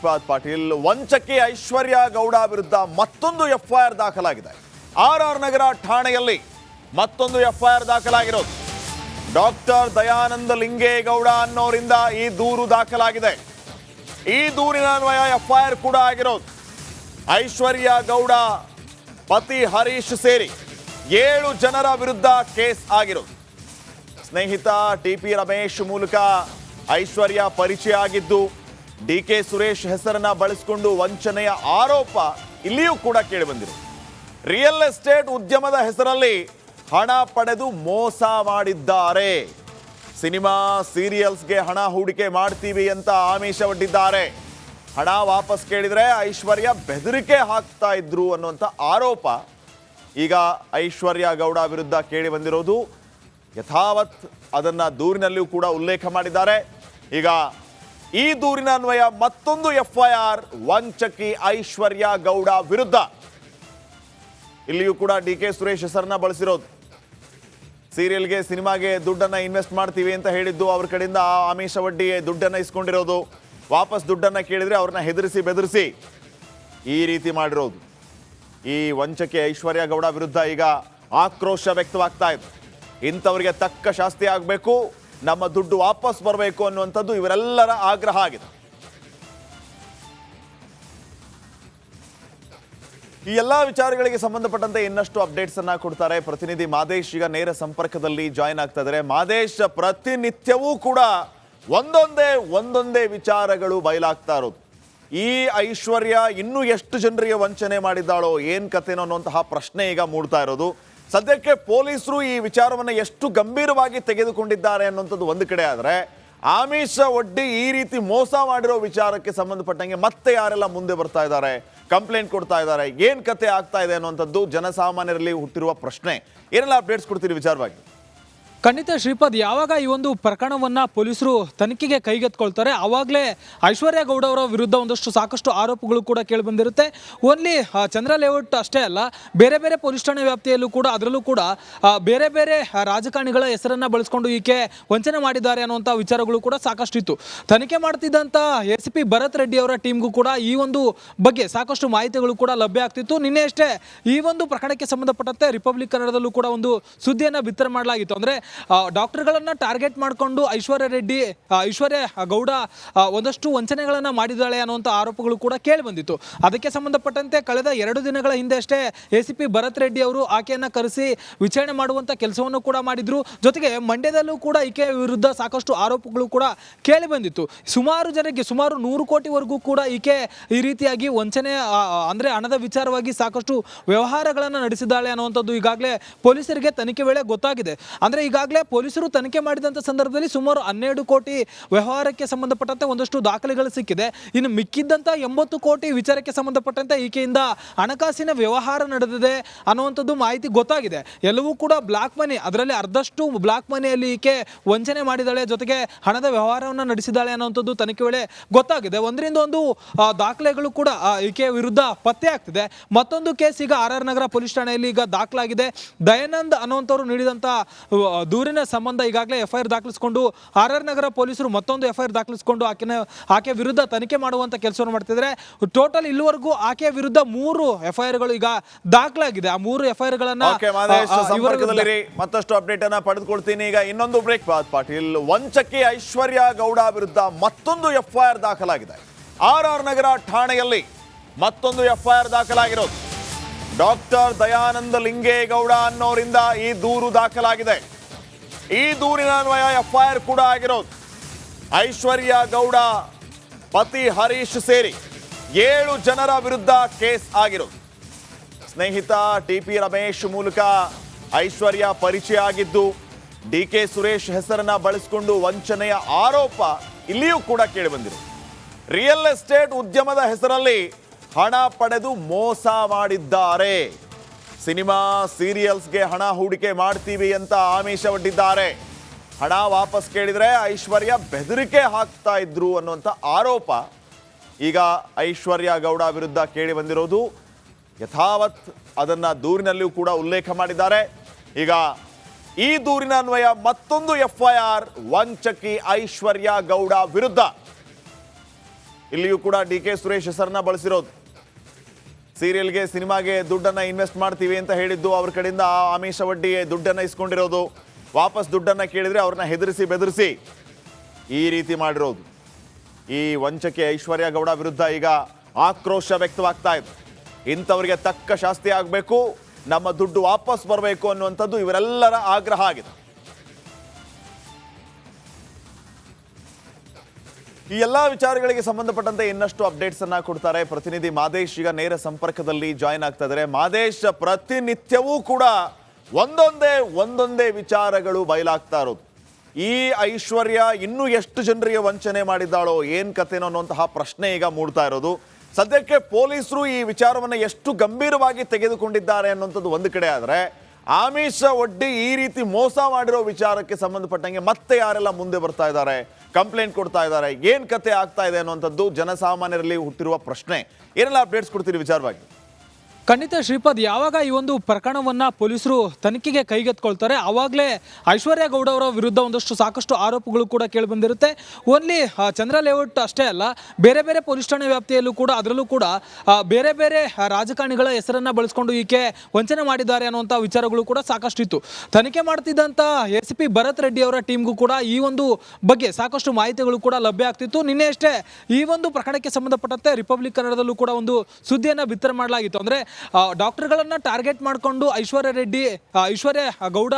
ಶ್ರೀಪಾದ್ ಪಾಟೀಲ್. ವಂಚಕಿ ಐಶ್ವರ್ಯ ಗೌಡ ವಿರುದ್ಧ ಮತ್ತೊಂದು ಎಫ್ಐಆರ್ ದಾಖಲಾಗಿದೆ. ಆರ್ ನಗರ ಠಾಣೆಯಲ್ಲಿ ಮತ್ತೊಂದು ಎಫ್ಐಆರ್ ದಾಖಲಾಗಿರೋದು. ಡಾಕ್ಟರ್ ದಯಾನಂದ ಲಿಂಗೇಗೌಡ ಅನ್ನೋರಿಂದ ಈ ದೂರು ದಾಖಲಾಗಿದೆ. ಈ ದೂರಿನ ಅನ್ವಯ ಎಫ್ಐಆರ್ ಕೂಡ ಆಗಿರೋದು. ಐಶ್ವರ್ಯ ಗೌಡ ಪತಿ ಹರೀಶ್ ಸೇರಿ 7 ಜನರ ವಿರುದ್ಧ ಕೇಸ್ ಆಗಿರೋದು. ಸ್ನೇಹಿತ ಟಿಪಿ ರಮೇಶ್ ಮೂಲಕ ಐಶ್ವರ್ಯ ಪರಿಚಯ ಆಗಿದ್ದು, ಡಿಕೆ ಸುರೇಶ್ ಹೆಸರನ್ನ ಬಳಸಿಕೊಂಡು ವಂಚನೆಯ ಆರೋಪ ಇಲ್ಲಿಯೂ ಕೂಡ ಕೇಳಿಬಂದಿದೆ. ರಿಯಲ್ ಎಸ್ಟೇಟ್ ಉದ್ಯಮದ ಹೆಸರಲ್ಲಿ ಹಣ ಪಡೆದು ಮೋಸ ಮಾಡಿದ್ದಾರೆ. ಸಿನಿಮಾ ಸೀರಿಯಲ್ಸ್ಗೆ ಹಣ ಹೂಡಿಕೆ ಮಾಡ್ತೀವಿ ಅಂತ ಆಮಿಷವೊಡ್ಡಿದ್ದಾರೆ. ಹಣ ವಾಪಸ್ ಕೇಳಿದ್ರೆ ಐಶ್ವರ್ಯ ಬೆದರಿಕೆ ಹಾಕ್ತಾ ಇದ್ರು ಅನ್ನುವಂಥ ಆರೋಪ ಈಗ ಐಶ್ವರ್ಯ ಗೌಡ ವಿರುದ್ಧ ಕೇಳಿ ಬಂದಿರೋದು. ಯಥಾವತ್ ಅದನ್ನ ದೂರಿನಲ್ಲಿಯೂ ಕೂಡ ಉಲ್ಲೇಖ ಮಾಡಿದ್ದಾರೆ. ಈಗ ಈ ದೂರಿನ ಅನ್ವಯ ಮತ್ತೊಂದು ಎಫ್ಐಆರ್ ವಂಚಕಿ ಐಶ್ವರ್ಯ ಗೌಡ ವಿರುದ್ಧ. ಇಲ್ಲಿಯೂ ಕೂಡ ಡಿಕೆ ಸುರೇಶ್ ಹೆಸರನ್ನ ಬಳಸಿರೋದು. ಸೀರಿಯಲ್ಗೆ ಸಿನಿಮಾಗೆ ದುಡ್ಡನ್ನ ಇನ್ವೆಸ್ಟ್ ಮಾಡ್ತೀವಿ ಅಂತ ಹೇಳಿದ್ದು, ಅವ್ರ ಕಡೆಯಿಂದ ಆಮಿಷ ಒಡ್ಡಿ ದುಡ್ಡನ್ನ ಇಸ್ಕೊಂಡಿರೋದು. ವಾಪಸ್ ದುಡ್ಡನ್ನ ಕೇಳಿದ್ರೆ ಅವ್ರನ್ನ ಹೆದರಿಸಿ ಬೆದರಿಸಿ ಈ ರೀತಿ ಮಾಡಿರೋದು. ಈ ವಂಚಕಿ ಐಶ್ವರ್ಯ ಗೌಡ ವಿರುದ್ಧ ಈಗ ಆಕ್ರೋಶ ವ್ಯಕ್ತವಾಗ್ತಾ ಇದೆ. ಇಂಥವರಿಗೆ ತಕ್ಕ ಶಾಸ್ತಿ ಆಗಬೇಕು, ನಮ್ಮ ದುಡ್ಡು ವಾಪಸ್ ಬರಬೇಕು ಅನ್ನುವಂಥದ್ದು ಇವರೆಲ್ಲರ ಆಗ್ರಹ ಆಗಿದೆ. ಈ ಎಲ್ಲ ವಿಚಾರಗಳಿಗೆ ಸಂಬಂಧಪಟ್ಟಂತೆ ಇನ್ನಷ್ಟು ಅಪ್ಡೇಟ್ಸ್ ಅನ್ನ ಕೊಡ್ತಾರೆ ಪ್ರತಿನಿಧಿ ಮಾದೇಶ್. ಈಗ ನೇರ ಸಂಪರ್ಕದಲ್ಲಿ ಜಾಯಿನ್ ಆಗ್ತಾ ಇದ್ದಾರೆ. ಮಾದೇಶ್, ಪ್ರತಿನಿತ್ಯವೂ ಕೂಡ ಒಂದೊಂದೇ ವಿಚಾರಗಳು ಬಯಲಾಗ್ತಾ ಇರೋದು. ಈ ಐಶ್ವರ್ಯ ಇನ್ನೂ ಎಷ್ಟು ಜನರಿಗೆ ವಂಚನೆ ಮಾಡಿದ್ದಾಳೋ, ಏನ್ ಕಥೆನೋ ಅನ್ನುವಂತಹ ಪ್ರಶ್ನೆ ಈಗ ಮೂಡ್ತಾ ಇರೋದು. ಸದ್ಯಕ್ಕೆ ಪೊಲೀಸರು ಈ ವಿಚಾರವನ್ನು ಎಷ್ಟು ಗಂಭೀರವಾಗಿ ತೆಗೆದುಕೊಂಡಿದ್ದಾರೆ ಅನ್ನುವಂಥದ್ದು ಒಂದು ಕಡೆ ಆದರೆ, ಆಮಿಷ ಒಡ್ಡಿ ಈ ರೀತಿ ಮೋಸ ಮಾಡಿರೋ ವಿಚಾರಕ್ಕೆ ಸಂಬಂಧಪಟ್ಟಂಗೆ ಮತ್ತೆ ಯಾರೆಲ್ಲ ಮುಂದೆ ಬರ್ತಾ ಇದ್ದಾರೆ, ಕಂಪ್ಲೇಂಟ್ ಕೊಡ್ತಾ ಇದ್ದಾರೆ, ಏನ್ ಕತೆ ಆಗ್ತಾ ಇದೆ ಅನ್ನುವಂಥದ್ದು ಜನಸಾಮಾನ್ಯರಲ್ಲಿ ಹುಟ್ಟಿರುವ ಪ್ರಶ್ನೆ. ಏನೆಲ್ಲ ಅಪ್ಡೇಟ್ಸ್ ಕೊಡ್ತೀರಿ ವಿಚಾರವಾಗಿ? ಖಂಡಿತ ಶ್ರೀಪಾದ್, ಯಾವಾಗ ಈ ಒಂದು ಪ್ರಕರಣವನ್ನು ಪೊಲೀಸರು ತನಿಖೆಗೆ ಕೈಗೆತ್ಕೊಳ್ತಾರೆ ಆವಾಗಲೇ ಐಶ್ವರ್ಯ ಗೌಡ ಅವರ ವಿರುದ್ಧ ಸಾಕಷ್ಟು ಆರೋಪಗಳು ಕೂಡ ಕೇಳಿಬಂದಿರುತ್ತೆ. ಓನ್ಲಿ ಚಂದ್ರ ಲೇಔಟ್ ಅಷ್ಟೇ ಅಲ್ಲ, ಬೇರೆ ಬೇರೆ ಪೊಲೀಸ್ ಠಾಣೆ ವ್ಯಾಪ್ತಿಯಲ್ಲೂ ಕೂಡ ಅದರಲ್ಲೂ ಕೂಡ ಬೇರೆ ಬೇರೆ ರಾಜಕಾರಣಿಗಳ ಹೆಸರನ್ನು ಬಳಸ್ಕೊಂಡು ಈಕೆ ವಂಚನೆ ಮಾಡಿದ್ದಾರೆ ಅನ್ನುವಂಥ ವಿಚಾರಗಳು ಕೂಡ ಸಾಕಷ್ಟು ಇತ್ತು. ತನಿಖೆ ಮಾಡ್ತಿದ್ದಂಥ ACP ಭರತ್ ರೆಡ್ಡಿ ಅವರ ಟೀಮ್ಗೂ ಕೂಡ ಈ ಒಂದು ಬಗ್ಗೆ ಸಾಕಷ್ಟು ಮಾಹಿತಿಗಳು ಕೂಡ ಲಭ್ಯ ಆಗ್ತಿತ್ತು. ನಿನ್ನೆ ಅಷ್ಟೇ ಈ ಒಂದು ಪ್ರಕರಣಕ್ಕೆ ಸಂಬಂಧಪಟ್ಟಂತೆ ರಿಪಬ್ಲಿಕ್ ಕನ್ನಡದಲ್ಲೂ ಕೂಡ ಒಂದು ಸುದ್ದಿಯನ್ನು ಬಿತ್ತರ ಮಾಡಲಾಗಿತ್ತು. ಅಂದರೆ ಡಾಕ್ಟರ್ಗಳನ್ನ ಟಾರ್ಗೆಟ್ ಮಾಡಿಕೊಂಡು ಐಶ್ವರ್ಯ ಗೌಡ ಒಂದಷ್ಟು ವಂಚನೆಗಳನ್ನ ಮಾಡಿದ್ದಾಳೆ ಅನ್ನುವಂಥ ಆರೋಪಗಳು ಕೂಡ ಕೇಳಿ ಬಂದಿತ್ತು. ಅದಕ್ಕೆ ಸಂಬಂಧಪಟ್ಟಂತೆ ಕಳೆದ 2 ದಿನಗಳ ಹಿಂದೆ ಅಷ್ಟೇ ACP ಭರತ್ ರೆಡ್ಡಿ ಅವರು ಆಕೆಯನ್ನ ಕರೆಸಿ ವಿಚಾರಣೆ ಮಾಡುವಂತ ಕೆಲಸವನ್ನು ಕೂಡ ಮಾಡಿದ್ರು. ಜೊತೆಗೆ ಮಂಡ್ಯದಲ್ಲೂ ಕೂಡ ಈಕೆ ವಿರುದ್ಧ ಸಾಕಷ್ಟು ಆರೋಪಗಳು ಕೂಡ ಕೇಳಿ ಬಂದಿತ್ತು. ಸುಮಾರು ಜನರಿಗೆ ಸುಮಾರು 100 ಕೋಟಿವರೆಗೂ ಕೂಡ ಈಕೆ ಈ ರೀತಿಯಾಗಿ ವಂಚನೆ ಅಂದ್ರೆ ಹಣದ ವಿಚಾರವಾಗಿ ಸಾಕಷ್ಟು ವ್ಯವಹಾರಗಳನ್ನು ನಡೆಸಿದ್ದಾಳೆ ಅನ್ನುವಂಥದ್ದು ಈಗಾಗಲೇ ಪೊಲೀಸರಿಗೆ ತನಿಖೆ ವೇಳೆ ಗೊತ್ತಾಗಿದೆ. ಅಂದ್ರೆ ಈಗಾಗಲೇ ಪೊಲೀಸರು ತನಿಖೆ ಮಾಡಿದಂಥ ಸಂದರ್ಭದಲ್ಲಿ ಸುಮಾರು 12 ಕೋಟಿ ವ್ಯವಹಾರಕ್ಕೆ ಸಂಬಂಧಪಟ್ಟಂತೆ ಒಂದಷ್ಟು ದಾಖಲೆಗಳು ಸಿಕ್ಕಿದೆ. ಇನ್ನು ಮಿಕ್ಕಿದ್ದಂಥ 80 ಕೋಟಿ ವಿಚಾರಕ್ಕೆ ಸಂಬಂಧಪಟ್ಟಂತೆ ಈಕೆಯಿಂದ ಹಣಕಾಸಿನ ವ್ಯವಹಾರ ನಡೆದಿದೆ ಅನ್ನುವಂಥದ್ದು ಮಾಹಿತಿ ಗೊತ್ತಾಗಿದೆ. ಎಲ್ಲವೂ ಕೂಡ ಬ್ಲಾಕ್ ಮನಿ, ಅದರಲ್ಲಿ ಅರ್ಧಷ್ಟು ಬ್ಲಾಕ್ ಮನಿಯಲ್ಲಿ ಈಕೆ ವಂಚನೆ ಮಾಡಿದಾಳೆ, ಜೊತೆಗೆ ಹಣದ ವ್ಯವಹಾರವನ್ನು ನಡೆಸಿದ್ದಾಳೆ ಅನ್ನುವಂಥದ್ದು ತನಿಖೆ ವೇಳೆ ಗೊತ್ತಾಗಿದೆ. ಒಂದರಿಂದ ಒಂದು ದಾಖಲೆಗಳು ಕೂಡ ಈಕೆ ವಿರುದ್ಧ ಪತ್ತೆ ಆಗ್ತಿದೆ. ಮತ್ತೊಂದು ಕೇಸ್ ಈಗ RR ನಗರ ಪೊಲೀಸ್ ಠಾಣೆಯಲ್ಲಿ ಈಗ ದಾಖಲಾಗಿದೆ. ದಯಾನಂದ್ ಅನ್ನುವಂಥವ್ರು ನೀಡಿದಂಥ ದೂರಿನ ಸಂಬಂಧ ಈಗಾಗಲೇ FIR ದಾಖಲಿಸಿಕೊಂಡು RR ನಗರ ಪೊಲೀಸರು ಮತ್ತೊಂದು FIR ದಾಖಲಿಸಿಕೊಂಡು ಆಕೆ ವಿರುದ್ಧ ತನಿಖೆ ಮಾಡುವಂತ ಕೆಲಸವನ್ನು ಮಾಡ್ತಿದ್ದಾರೆ. ಟೋಟಲ್ ಇಲ್ಲಿವರೆಗೂ ಆಕೆಯ ವಿರುದ್ಧ 3 FIRಗಳು ಈಗ ದಾಖಲಾಗಿದೆ. ಆ 3 FIRಗಳನ್ನ ಮತ್ತಷ್ಟು ಅಪ್ಡೇಟ್ ಅನ್ನ ಪಡೆದುಕೊಳ್ತೀನಿ. ಈಗ ಇನ್ನೊಂದು ಬ್ರೇಕ್. ಪಾಟೀಲ್, ವಂಚಕಿ ಐಶ್ವರ್ಯ ಗೌಡ ವಿರುದ್ಧ ಮತ್ತೊಂದು FIR ದಾಖಲಾಗಿದೆ. RR ನಗರ ಠಾಣೆಯಲ್ಲಿ ಮತ್ತೊಂದು FIR ದಾಖಲಾಗಿರೋದು. ಡಾಕ್ಟರ್ ದಯಾನಂದ ಲಿಂಗೇಗೌಡ ಅನ್ನೋರಿಂದ ಈ ದೂರು ದಾಖಲಾಗಿದೆ. ಈ ದೂರಿನ ಅನ್ವಯ FIR ಕೂಡ ಆಗಿರೋದು. ಐಶ್ವರ್ಯ ಗೌಡ ಪತಿ ಹರೀಶ್ ಸೇರಿ 7 ಜನರ ವಿರುದ್ಧ ಕೇಸ್ ಆಗಿರೋದು. ಸ್ನೇಹಿತ ಟಿಪಿ ರಮೇಶ್ ಮೂಲಕ ಐಶ್ವರ್ಯ ಪರಿಚಯ ಆಗಿದ್ದು, ಡಿಕೆ ಸುರೇಶ್ ಹೆಸರನ್ನ ಬಳಸಿಕೊಂಡು ವಂಚನೆಯ ಆರೋಪ ಇಲ್ಲಿಯೂ ಕೂಡ ಕೇಳಿಬಂದಿರೋದು. ರಿಯಲ್ ಎಸ್ಟೇಟ್ ಉದ್ಯಮದ ಹೆಸರಲ್ಲಿ ಹಣ ಪಡೆದು ಮೋಸ ಮಾಡಿದ್ದಾರೆ. ಸಿನಿಮಾ ಸೀರಿಯಲ್ಸ್ಗೆ ಹಣ ಹೂಡಿಕೆ ಮಾಡ್ತೀವಿ ಅಂತ ಆಮಿಷವೊಡ್ಡಿದ್ದಾರೆ. ಹಣ ವಾಪಸ್ ಕೇಳಿದ್ರೆ ಐಶ್ವರ್ಯ ಬೆದರಿಕೆ ಹಾಕ್ತಾ ಇದ್ರು ಅನ್ನುವಂಥ ಆರೋಪ ಈಗ ಐಶ್ವರ್ಯ ಗೌಡ ವಿರುದ್ಧ ಕೇಳಿ ಬಂದಿರೋದು. ಯಥಾವತ್ ಅದನ್ನ ದೂರಿನಲ್ಲಿಯೂ ಕೂಡ ಉಲ್ಲೇಖ ಮಾಡಿದ್ದಾರೆ. ಈಗ ಈ ದೂರಿನ ಅನ್ವಯ ಮತ್ತೊಂದು FIR ವಂಚಕಿ ಐಶ್ವರ್ಯ ಗೌಡ ವಿರುದ್ಧ. ಇಲ್ಲಿಯೂ ಕೂಡ ಡಿ ಕೆ ಸುರೇಶ್ ಹೆಸರನ್ನ ಬಳಸಿರೋದು. ಸೀರಿಯಲ್ಗೆ ಸಿನಿಮಾಗೆ ದುಡ್ಡನ್ನು ಇನ್ವೆಸ್ಟ್ ಮಾಡ್ತೀವಿ ಅಂತ ಹೇಳಿದ್ದು, ಅವ್ರ ಕಡೆಯಿಂದ ಆಮಿಷ ವಡ್ಡಿಗೆ ದುಡ್ಡನ್ನು ಇಸ್ಕೊಂಡಿರೋದು, ವಾಪಸ್ ದುಡ್ಡನ್ನು ಕೇಳಿದರೆ ಅವ್ರನ್ನ ಹೆದರಿಸಿ ಬೆದರಿಸಿ ಈ ರೀತಿ ಮಾಡಿರೋದು. ಈ ವಂಚಕೆ ಐಶ್ವರ್ಯ ಗೌಡ ವಿರುದ್ಧ ಈಗ ಆಕ್ರೋಶ ವ್ಯಕ್ತವಾಗ್ತಾ ಇದೆ. ಇಂಥವರಿಗೆ ತಕ್ಕ ಶಾಸ್ತಿ ಆಗಬೇಕು, ನಮ್ಮ ದುಡ್ಡು ವಾಪಸ್ ಬರಬೇಕು ಅನ್ನುವಂಥದ್ದು ಇವರೆಲ್ಲರ ಆಗ್ರಹ ಆಗಿದೆ. ಈ ಎಲ್ಲ ವಿಚಾರಗಳಿಗೆ ಸಂಬಂಧಪಟ್ಟಂತೆ ಇನ್ನಷ್ಟು ಅಪ್ಡೇಟ್ಸ್ ಅನ್ನ ಕೊಡ್ತಾರೆ ಪ್ರತಿನಿಧಿ ಮಾದೇಶ್. ಈಗ ನೇರ ಸಂಪರ್ಕದಲ್ಲಿ ಜಾಯಿನ್ ಆಗ್ತಾ ಇದ್ದಾರೆ. ಮಾದೇಶ್, ಪ್ರತಿನಿತ್ಯವೂ ಕೂಡ ಒಂದೊಂದೇ ವಿಚಾರಗಳು ಬಯಲಾಗ್ತಾ ಇರೋದು. ಈ ಐಶ್ವರ್ಯ ಇನ್ನೂ ಎಷ್ಟು ಜನರಿಗೆ ವಂಚನೆ ಮಾಡಿದ್ದಾಳೋ, ಏನ್ ಕಥೆನೋ ಅನ್ನುವಂತಹ ಪ್ರಶ್ನೆ ಈಗ ಮೂಡ್ತಾ ಇರೋದು. ಸದ್ಯಕ್ಕೆ ಪೊಲೀಸರು ಈ ವಿಚಾರವನ್ನು ಎಷ್ಟು ಗಂಭೀರವಾಗಿ ತೆಗೆದುಕೊಂಡಿದ್ದಾರೆ ಅನ್ನುವಂಥದ್ದು ಒಂದು ಕಡೆ ಆದರೆ, ಆಮಿಷ ಒಡ್ಡಿ ಈ ರೀತಿ ಮೋಸ ಮಾಡಿರೋ ವಿಚಾರಕ್ಕೆ ಸಂಬಂಧಪಟ್ಟಂಗೆ ಮತ್ತೆ ಯಾರೆಲ್ಲ ಮುಂದೆ ಬರ್ತಾ ಇದ್ದಾರೆ, ಕಂಪ್ಲೇಂಟ್ ಕೊಡ್ತಾ ಇದ್ದಾರೆ, ಏನ್ ಕತೆ ಆಗ್ತಾ ಇದೆ ಅನ್ನುವಂಥದ್ದು ಜನಸಾಮಾನ್ಯರಲ್ಲಿ ಹುಟ್ಟಿರುವ ಪ್ರಶ್ನೆ. ಏನೆಲ್ಲ ಅಪ್ಡೇಟ್ಸ್ ಕೊಡ್ತೀರಿ ವಿಚಾರವಾಗಿ? ಖಂಡಿತ ಶ್ರೀಪಾದ್, ಯಾವಾಗ ಈ ಒಂದು ಪ್ರಕರಣವನ್ನ ಪೊಲೀಸರು ತನಿಖೆಗೆ ಕೈಗೆತ್ಕೊಳ್ತಾರೆ ಆವಾಗಲೇ ಐಶ್ವರ್ಯ ಗೌಡ ಅವರ ವಿರುದ್ಧ ಸಾಕಷ್ಟು ಆರೋಪಗಳು ಕೂಡ ಕೇಳಿ ಬಂದಿರುತ್ತೆ. ಓನ್ಲಿ ಚಂದ್ರ ಲೇಔಟ್ ಅಷ್ಟೇ ಅಲ್ಲ, ಬೇರೆ ಬೇರೆ ಪೊಲೀಸ್ ಠಾಣೆ ವ್ಯಾಪ್ತಿಯಲ್ಲೂ ಕೂಡ, ಅದರಲ್ಲೂ ಕೂಡ ಬೇರೆ ಬೇರೆ ರಾಜಕಾರಣಿಗಳ ಹೆಸರನ್ನ ಬಳಸ್ಕೊಂಡು ಈಕೆ ವಂಚನೆ ಮಾಡಿದ್ದಾರೆ ಅನ್ನುವಂಥ ವಿಚಾರಗಳು ಕೂಡ ಸಾಕಷ್ಟು ಇತ್ತು. ತನಿಖೆ ಮಾಡ್ತಿದ್ದಂಥ ACP ಭರತ್ ರೆಡ್ಡಿ ಅವರ ಟೀಮ್ಗೂ ಕೂಡ ಈ ಒಂದು ಬಗ್ಗೆ ಸಾಕಷ್ಟು ಮಾಹಿತಿಗಳು ಕೂಡ ಲಭ್ಯ ಆಗ್ತಿತ್ತು. ನಿನ್ನೆ ಅಷ್ಟೇ ಈ ಒಂದು ಪ್ರಕರಣಕ್ಕೆ ಸಂಬಂಧಪಟ್ಟಂತೆ ರಿಪಬ್ಲಿಕ್ ಕನ್ನಡದಲ್ಲೂ ಕೂಡ ಒಂದು ಸುದ್ದಿಯನ್ನು ಬಿತ್ತನೆ ಮಾಡಲಾಗಿತ್ತು. ಅಂದರೆ ಡಾಕ್ಟರ್ಗಳನ್ನ ಟಾರ್ಗೆಟ್ ಮಾಡಿಕೊಂಡು ಐಶ್ವರ್ಯ ಗೌಡ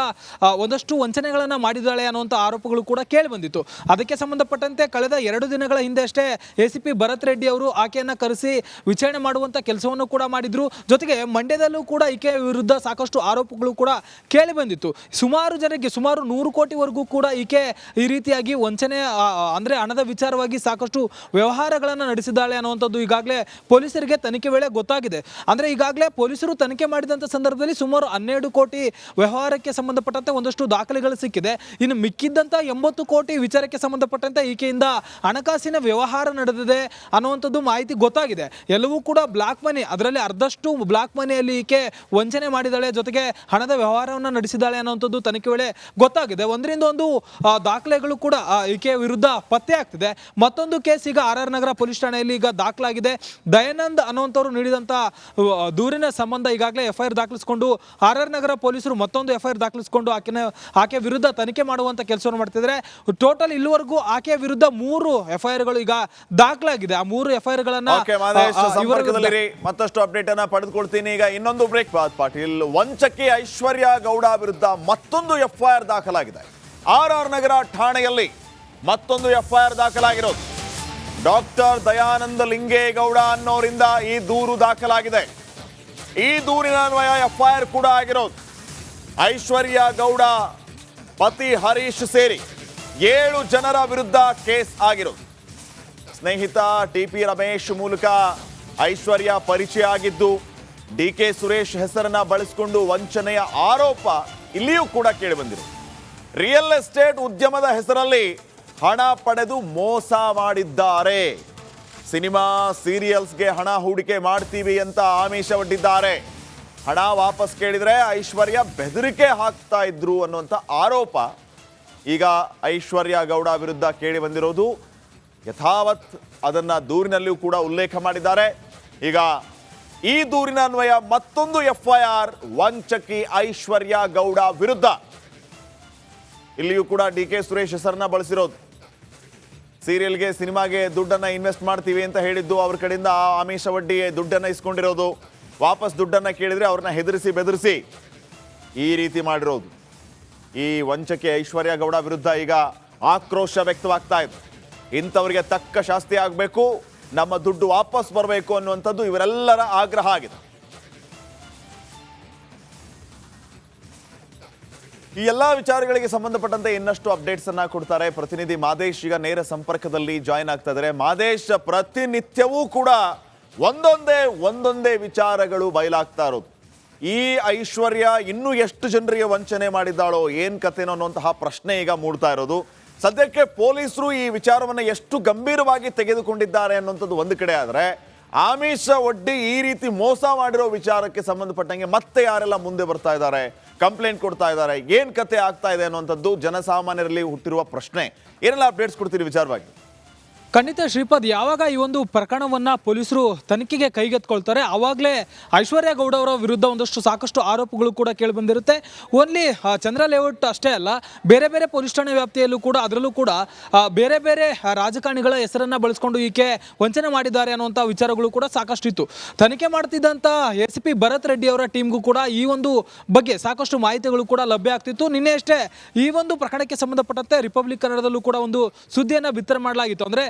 ಒಂದಷ್ಟು ವಂಚನೆಗಳನ್ನ ಮಾಡಿದ್ದಾಳೆ ಅನ್ನುವಂಥ ಆರೋಪಗಳು ಕೂಡ ಕೇಳಿ ಬಂದಿತ್ತು. ಅದಕ್ಕೆ ಸಂಬಂಧಪಟ್ಟಂತೆ ಕಳೆದ 2 ದಿನಗಳ ಹಿಂದೆ ಅಷ್ಟೇ ACP ಭರತ್ ರೆಡ್ಡಿ ಅವರು ಆಕೆಯನ್ನ ಕರೆಸಿ ವಿಚಾರಣೆ ಮಾಡುವಂತ ಕೆಲಸವನ್ನು ಕೂಡ ಮಾಡಿದ್ರು. ಜೊತೆಗೆ ಮಂಡ್ಯದಲ್ಲೂ ಕೂಡ ಈಕೆ ವಿರುದ್ಧ ಸಾಕಷ್ಟು ಆರೋಪಗಳು ಕೂಡ ಕೇಳಿ ಬಂದಿತ್ತು. ಸುಮಾರು 100 ಕೋಟಿವರೆಗೂ ಕೂಡ ಈಕೆ ಈ ರೀತಿಯಾಗಿ ವಂಚನೆ ಅಂದ್ರೆ ಹಣದ ವಿಚಾರವಾಗಿ ಸಾಕಷ್ಟು ವ್ಯವಹಾರಗಳನ್ನು ನಡೆಸಿದ್ದಾಳೆ ಅನ್ನುವಂಥದ್ದು ಈಗಾಗಲೇ ಪೊಲೀಸರಿಗೆ ತನಿಖೆ ವೇಳೆ ಗೊತ್ತಾಗಿದೆ. ಅಂದ್ರೆ ಈಗಾಗಲೇ ಪೊಲೀಸರು ತನಿಖೆ ಮಾಡಿದಂಥ ಸಂದರ್ಭದಲ್ಲಿ ಸುಮಾರು 12 ಕೋಟಿ ವ್ಯವಹಾರಕ್ಕೆ ಸಂಬಂಧಪಟ್ಟಂತೆ ಒಂದಷ್ಟು ದಾಖಲೆಗಳು ಸಿಕ್ಕಿದೆ. ಇನ್ನು ಮಿಕ್ಕಿದ್ದಂಥ 80 ಕೋಟಿ ವಿಚಾರಕ್ಕೆ ಸಂಬಂಧಪಟ್ಟಂತೆ ಈಕೆಯಿಂದ ಹಣಕಾಸಿನ ವ್ಯವಹಾರ ನಡೆದಿದೆ ಅನ್ನುವಂಥದ್ದು ಮಾಹಿತಿ ಗೊತ್ತಾಗಿದೆ. ಎಲ್ಲವೂ ಕೂಡ ಬ್ಲಾಕ್ ಮನಿ, ಅದರಲ್ಲಿ ಅರ್ಧಷ್ಟು ಬ್ಲಾಕ್ ಮನಿಯಲ್ಲಿ ಈಕೆ ವಂಚನೆ ಮಾಡಿದ್ದಾಳೆ, ಜೊತೆಗೆ ಹಣದ ವ್ಯವಹಾರವನ್ನು ನಡೆಸಿದ್ದಾಳೆ ಅನ್ನುವಂಥದ್ದು ತನಿಖೆ ವೇಳೆ ಗೊತ್ತಾಗಿದೆ. ಒಂದರಿಂದ ಒಂದು ದಾಖಲೆಗಳು ಕೂಡ ಈಕೆ ವಿರುದ್ಧ ಪತ್ತೆ ಆಗ್ತಿದೆ. ಮತ್ತೊಂದು ಕೇಸ್ ಈಗ RR ನಗರ ಪೊಲೀಸ್ ಠಾಣೆಯಲ್ಲಿ ಈಗ ದಾಖಲಾಗಿದೆ. ದಯಾನಂದ್ ಅನ್ನುವಂಥವ್ರು ನೀಡಿದಂಥ ದೂರಿನ ಸಂಬಂಧ ಈಗಾಗಲೇ FIR ದಾಖಲಿಸಿಕೊಂಡು RR ನಗರ ಪೊಲೀಸರು ಮತ್ತೊಂದು FIR ದಾಖಲಿಸಿಕೊಂಡು ಆಕೆ ವಿರುದ್ಧ ತನಿಖೆ ಮಾಡುವಂತ ಕೆಲಸವನ್ನು ಮಾಡ್ತಿದ್ದಾರೆ. ಟೋಟಲ್ ಇಲ್ಲಿವರೆಗೂ ಆಕೆಯ ವಿರುದ್ಧ 3 FIRಗಳು ಈಗ ದಾಖಲಾಗಿದೆ. ಆ 3 FIRಗಳನ್ನ ಮತ್ತಷ್ಟು ಅಪ್ಡೇಟ್ ಅನ್ನ ಪಡೆದುಕೊಳ್ತೀನಿ. ಈಗ ಇನ್ನೊಂದು ಬ್ರೇಕ್ ಪಾಟೀಲ್, ವಂಚಕಿ ಐಶ್ವರ್ಯ ಗೌಡ ವಿರುದ್ಧ ಮತ್ತೊಂದು FIR ದಾಖಲಾಗಿದೆ. RR ನಗರ ಠಾಣೆಯಲ್ಲಿ ಮತ್ತೊಂದು FIR ದಾಖಲಾಗಿರೋದು. ಡಾಕ್ಟರ್ ದಯಾನಂದ ಲಿಂಗೇಗೌಡ ಅನ್ನೋರಿಂದ ಈ ದೂರು ದಾಖಲಾಗಿದೆ. ಈ ದೂರಿನ ಅನ್ವಯ FIR ಕೂಡ ಆಗಿರೋದು. ಐಶ್ವರ್ಯ ಗೌಡ ಪತಿ ಹರೀಶ್ ಸೇರಿ 7 ಜನರ ವಿರುದ್ಧ ಕೇಸ್ ಆಗಿರೋದು. ಸ್ನೇಹಿತ TP ರಮೇಶ್ ಮೂಲಕ ಐಶ್ವರ್ಯ ಪರಿಚಯ ಆಗಿದ್ದು, DK ಸುರೇಶ್ ಹೆಸರನ್ನ ಬಳಸಿಕೊಂಡು ವಂಚನೆಯ ಆರೋಪ ಇಲ್ಲಿಯೂ ಕೂಡ ಕೇಳಿ ಬಂದಿರೋದು. ರಿಯಲ್ ಎಸ್ಟೇಟ್ ಉದ್ಯಮದ ಹೆಸರಲ್ಲಿ ಹಣ ಪಡೆದು ಮೋಸ ಮಾಡಿದ್ದಾರೆ. ಸಿನಿಮಾ ಸೀರಿಯಲ್ಸ್ಗೆ ಹಣ ಹೂಡಿಕೆ ಮಾಡ್ತೀವಿ ಅಂತ ಆಮಿಷ ಒಡ್ಡಿದ್ದಾರೆ. ಹಣ ವಾಪಸ್ ಕೇಳಿದರೆ ಐಶ್ವರ್ಯ ಬೆದರಿಕೆ ಹಾಕ್ತಾ ಇದ್ರು ಅನ್ನುವಂಥ ಆರೋಪ ಈಗ ಐಶ್ವರ್ಯ ಗೌಡ ವಿರುದ್ಧ ಕೇಳಿ ಬಂದಿರೋದು. ಯಥಾವತ್ ಅದನ್ನ ದೂರಿನಲ್ಲಿಯೂ ಕೂಡ ಉಲ್ಲೇಖ ಮಾಡಿದ್ದಾರೆ. ಈಗ ಈ ದೂರಿನ ಅನ್ವಯ ಮತ್ತೊಂದು FIR ವಂಚಕಿ ಐಶ್ವರ್ಯ ಗೌಡ ವಿರುದ್ಧ. ಇಲ್ಲಿಯೂ ಕೂಡ DK ಸುರೇಶ್ ಹೆಸರನ್ನ ಬಳಸಿರೋದು. ಸೀರಿಯಲ್ಗೆ ಸಿನಿಮಾಗೆ ದುಡ್ಡನ್ನು ಇನ್ವೆಸ್ಟ್ ಮಾಡ್ತೀವಿ ಅಂತ ಹೇಳಿದ್ದು, ಅವ್ರ ಕಡೆಯಿಂದ ಆಮಿಷ ವಡ್ಡಿಗೆ ದುಡ್ಡನ್ನು ಇಸ್ಕೊಂಡಿರೋದು, ವಾಪಸ್ ದುಡ್ಡನ್ನು ಕೇಳಿದರೆ ಅವ್ರನ್ನ ಹೆದರಿಸಿ ಬೆದರಿಸಿ ಈ ರೀತಿ ಮಾಡಿರೋದು. ಈ ವಂಚಕೆ ಐಶ್ವರ್ಯ ಗೌಡ ವಿರುದ್ಧ ಈಗ ಆಕ್ರೋಶ ವ್ಯಕ್ತವಾಗ್ತಾ ಇದೆ. ಇಂಥವರಿಗೆ ತಕ್ಕ ಶಾಸ್ತಿ ಆಗಬೇಕು, ನಮ್ಮ ದುಡ್ಡು ವಾಪಸ್ ಬರಬೇಕು ಅನ್ನುವಂಥದ್ದು ಇವರೆಲ್ಲರ ಆಗ್ರಹ ಆಗಿದೆ. ಈ ಎಲ್ಲ ವಿಚಾರಗಳಿಗೆ ಸಂಬಂಧಪಟ್ಟಂತೆ ಇನ್ನಷ್ಟು ಅಪ್ಡೇಟ್ಸ್ ಅನ್ನ ಕೊಡ್ತಾರೆ ಪ್ರತಿನಿಧಿ ಮಾದೇಶ್. ಈಗ ನೇರ ಸಂಪರ್ಕದಲ್ಲಿ ಜಾಯಿನ್ ಆಗ್ತಾ ಇದ್ದಾರೆ. ಮಾದೇಶ್, ಪ್ರತಿನಿತ್ಯವೂ ಕೂಡ ಒಂದೊಂದೇ ವಿಚಾರಗಳು ಬಯಲಾಗ್ತಾ ಇರೋದು. ಈ ಐಶ್ವರ್ಯ ಇನ್ನೂ ಎಷ್ಟು ಜನರಿಗೆ ವಂಚನೆ ಮಾಡಿದ್ದಾಳೋ, ಏನ್ ಕಥೆನೋ ಅನ್ನುವಂತಹ ಪ್ರಶ್ನೆ ಈಗ ಮೂಡ್ತಾ ಇರೋದು. ಸದ್ಯಕ್ಕೆ ಪೊಲೀಸರು ಈ ವಿಚಾರವನ್ನು ಎಷ್ಟು ಗಂಭೀರವಾಗಿ ತೆಗೆದುಕೊಂಡಿದ್ದಾರೆ ಅನ್ನುವಂಥದ್ದು ಒಂದು ಕಡೆ ಆದರೆ, ಆಮಿಷ ಒಡ್ಡಿ ಈ ರೀತಿ ಮೋಸ ಮಾಡಿರೋ ವಿಚಾರಕ್ಕೆ ಸಂಬಂಧಪಟ್ಟಂಗೆ ಮತ್ತೆ ಯಾರೆಲ್ಲ ಮುಂದೆ ಬರ್ತಾ ಇದ್ದಾರೆ, ಕಂಪ್ಲೇಂಟ್ ಕೊಡ್ತಾ ಇದ್ದಾರೆ, ಏನ್ ಕತೆ ಆಗ್ತಾ ಇದೆ ಅನ್ನುವಂಥದ್ದು ಜನಸಾಮಾನ್ಯರಲ್ಲಿ ಹುಟ್ಟಿರುವ ಪ್ರಶ್ನೆ. ಏನೆಲ್ಲ ಅಪ್ಡೇಟ್ಸ್ ಕೊಡ್ತೀರಿ ವಿಚಾರವಾಗಿ? ಖಂಡಿತ ಶ್ರೀಪಾದ್, ಯಾವಾಗ ಈ ಒಂದು ಪ್ರಕರಣವನ್ನ ಪೊಲೀಸರು ತನಿಖೆಗೆ ಕೈಗೆತ್ಕೊಳ್ತಾರೆ ಆವಾಗಲೇ ಐಶ್ವರ್ಯ ಗೌಡ ಅವರ ವಿರುದ್ಧ ಸಾಕಷ್ಟು ಆರೋಪಗಳು ಕೂಡ ಕೇಳಿಬಂದಿರುತ್ತೆ. ಓನ್ಲಿ ಚಂದ್ರ ಲೇಔಟ್ ಅಷ್ಟೇ ಅಲ್ಲ, ಬೇರೆ ಬೇರೆ ಪೊಲೀಸ್ ಠಾಣೆ ವ್ಯಾಪ್ತಿಯಲ್ಲೂ ಕೂಡ ಅದರಲ್ಲೂ ಕೂಡ ಬೇರೆ ಬೇರೆ ರಾಜಕಾರಣಿಗಳ ಹೆಸರನ್ನ ಬಳಸ್ಕೊಂಡು ಈಕೆ ವಂಚನೆ ಮಾಡಿದ್ದಾರೆ ಅನ್ನುವಂಥ ವಿಚಾರಗಳು ಕೂಡ ಸಾಕಷ್ಟು ಇತ್ತು. ತನಿಖೆ ಮಾಡ್ತಿದ್ದಂಥ ACP ಭರತ್ ರೆಡ್ಡಿ ಅವರ ಟೀಮ್ಗೂ ಕೂಡ ಈ ಒಂದು ಬಗ್ಗೆ ಸಾಕಷ್ಟು ಮಾಹಿತಿಗಳು ಕೂಡ ಲಭ್ಯ ಆಗ್ತಿತ್ತು. ನಿನ್ನೆ ಅಷ್ಟೇ ಈ ಒಂದು ಪ್ರಕರಣಕ್ಕೆ ಸಂಬಂಧಪಟ್ಟಂತೆ ರಿಪಬ್ಲಿಕ್ ಕನ್ನಡದಲ್ಲೂ ಕೂಡ ಒಂದು ಸುದ್ದಿಯನ್ನು ಬಿತ್ತರ ಮಾಡಲಾಗಿತ್ತು. ಅಂದ್ರೆ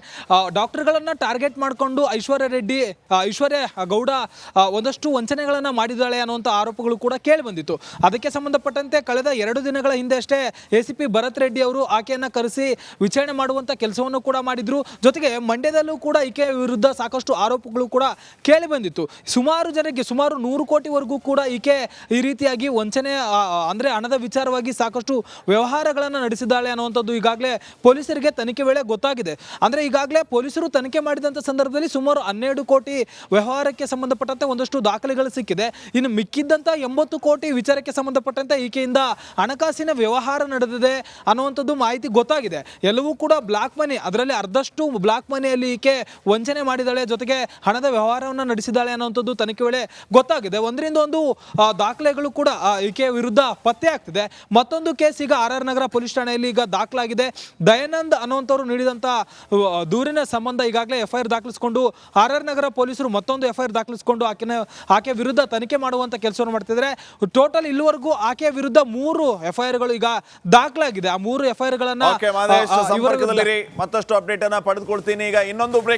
ಡಾಕ್ಟರ್ಗಳನ್ನ ಟಾರ್ಗೆಟ್ ಮಾಡಿಕೊಂಡು ಐಶ್ವರ್ಯ ಗೌಡ ಒಂದಷ್ಟು ವಂಚನೆಗಳನ್ನ ಮಾಡಿದ್ದಾಳೆ ಅನ್ನುವಂಥ ಆರೋಪಗಳು ಕೂಡ ಕೇಳಿ ಬಂದಿತ್ತು. ಅದಕ್ಕೆ ಸಂಬಂಧಪಟ್ಟಂತೆ ಕಳೆದ 2 ದಿನಗಳ ಹಿಂದೆ ಅಷ್ಟೇ ACP ಭರತ್ ರೆಡ್ಡಿ ಅವರು ಆಕೆಯನ್ನ ಕರೆಸಿ ವಿಚಾರಣೆ ಮಾಡುವಂತ ಕೆಲಸವನ್ನು ಕೂಡ ಮಾಡಿದ್ರು. ಜೊತೆಗೆ ಮಂಡ್ಯದಲ್ಲೂ ಕೂಡ ಈಕೆ ವಿರುದ್ಧ ಸಾಕಷ್ಟು ಆರೋಪಗಳು ಕೂಡ ಕೇಳಿ ಬಂದಿತ್ತು. ಸುಮಾರು ಜನರಿಗೆ ಸುಮಾರು 100 ಕೋಟಿವರೆಗೂ ಕೂಡ ಈಕೆ ಈ ರೀತಿಯಾಗಿ ವಂಚನೆ ಅಂದ್ರೆ ಹಣದ ವಿಚಾರವಾಗಿ ಸಾಕಷ್ಟು ವ್ಯವಹಾರಗಳನ್ನು ನಡೆಸಿದ್ದಾಳೆ ಅನ್ನುವಂಥದ್ದು ಈಗಾಗಲೇ ಪೊಲೀಸರಿಗೆ ತನಿಖೆ ವೇಳೆ ಗೊತ್ತಾಗಿದೆ. ಅಂದ್ರೆ ಈಗಾಗಲೇ ಪೊಲೀಸರು ತನಿಖೆ ಮಾಡಿದಂಥ ಸಂದರ್ಭದಲ್ಲಿ ಸುಮಾರು 12 ಕೋಟಿ ವ್ಯವಹಾರಕ್ಕೆ ಸಂಬಂಧಪಟ್ಟಂತೆ ಒಂದಷ್ಟು ದಾಖಲೆಗಳು ಸಿಕ್ಕಿದೆ. ಇನ್ನು ಮಿಕ್ಕಿದ್ದಂಥ 80 ಕೋಟಿ ವಿಚಾರಕ್ಕೆ ಸಂಬಂಧಪಟ್ಟಂತೆ ಈಕೆಯಿಂದ ಹಣಕಾಸಿನ ವ್ಯವಹಾರ ನಡೆದಿದೆ ಅನ್ನುವಂಥದ್ದು ಮಾಹಿತಿ ಗೊತ್ತಾಗಿದೆ. ಎಲ್ಲವೂ ಕೂಡ ಬ್ಲಾಕ್ ಮನಿ, ಅದರಲ್ಲಿ ಅರ್ಧಷ್ಟು ಬ್ಲಾಕ್ ಮನಿಯಲ್ಲಿ ಈಕೆ ವಂಚನೆ ಮಾಡಿದ್ದಾಳೆ, ಜೊತೆಗೆ ಹಣದ ವ್ಯವಹಾರವನ್ನು ನಡೆಸಿದ್ದಾಳೆ ಅನ್ನುವಂಥದ್ದು ತನಿಖೆ ವೇಳೆ ಗೊತ್ತಾಗಿದೆ. ಒಂದರಿಂದ ಒಂದು ದಾಖಲೆಗಳು ಕೂಡ ಈಕೆ ವಿರುದ್ಧ ಪತ್ತೆ ಆಗ್ತಿದೆ. ಮತ್ತೊಂದು ಕೇಸ್ ಈಗ RR ನಗರ ಪೊಲೀಸ್ ಠಾಣೆಯಲ್ಲಿ ಈಗ ದಾಖಲಾಗಿದೆ. ದಯಾನಂದ್ ಅನ್ನುವಂಥವ್ರು ನೀಡಿದಂಥ ದೂರಿನ ಸಂಬಂಧ ಈಗಾಗಲೇ FIR ದಾಖಲಿಸಿಕೊಂಡು RR ನಗರ ಪೊಲೀಸರು ಮತ್ತೊಂದು FIR ದಾಖಲಿಸಿಕೊಂಡು ಆಕೆ ವಿರುದ್ಧ ತನಿಖೆ ಮಾಡುವಂತ ಕೆಲಸವನ್ನು ಮಾಡ್ತಿದ್ದಾರೆ. ಟೋಟಲ್ ಇಲ್ಲಿವರೆಗೂ ಆಕೆಯ ವಿರುದ್ಧ 3 FIRಗಳು ಈಗ ದಾಖಲಾಗಿದೆ. ಆ 3 FIRಗಳನ್ನ ಮತ್ತಷ್ಟು ಅಪ್ಡೇಟ್ ಅನ್ನ ಪಡೆದುಕೊಳ್ತೀನಿ. ಈಗ ಇನ್ನೊಂದು ಬ್ರೇಕ್